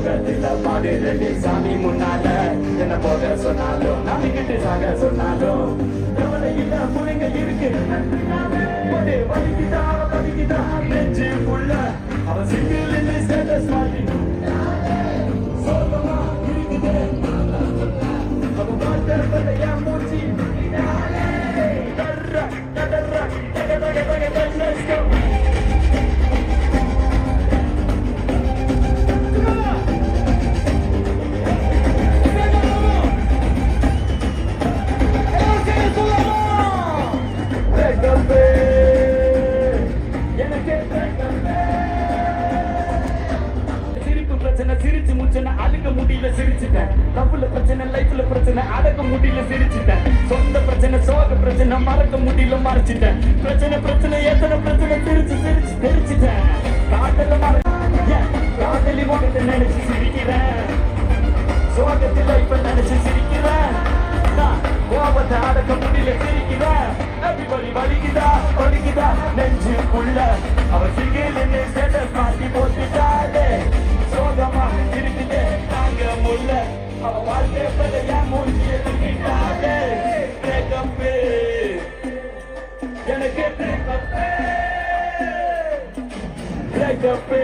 சோகத்தில பாடுறடி சாமி முன்னால என்ன போக சொன்னாலும் நம்பிக்கிட்டு சாக சொன்னாலும் கவலை இல்ல முறைங்க இருக்கு வலிக்குதா வலிக்குதா நெஞ்சு புள்ள அவன் சிங்கிள் ஸ்டேட்டஸ் மாட்டி சோகமா இருக்குது அவன் பார்த்த என் மூச்சு let's go. சிரிச்சு முச்சன அழுக முடியல சிரிச்சுட்டேன் லவ்ல பிரச்சனை லைஃப்ல பிரச்சனை அடக்க முடியல சிரிச்சுட்டேன் சொந்த பிரச்சனை சோக பிரச்சனை மறக்க முடியல மறைச்சிட்டேன் பிரச்சனை பிரச்சனை எத்தனை பிரச்சனை சிரிச்சு சிரிச்சு தெரிச்சுட்டேன் காட்டல காட்டலி முகத்தை நினைச்சு சிரிக்கிறேன் சோகத்தில் இப்ப நினைச்சு சிரிக்கிறேன் கோபத்தை அடக்க முடியல சிரிக்கிறேன் everybody வலிக்குதா வலிக்குதா நெஞ்சுக்குள்ள அவ சிங்கிள் ஸ்டேட்டஸ் மாட்டி போட்டுட்டாளே சோகமா இருக்குது தாங்க முல்ல அவ வாழ்க்கை பதையா மூஞ்சிய தூக்கிட்டாளே பிரேக்கப் எனக்கு பிரேக்கப்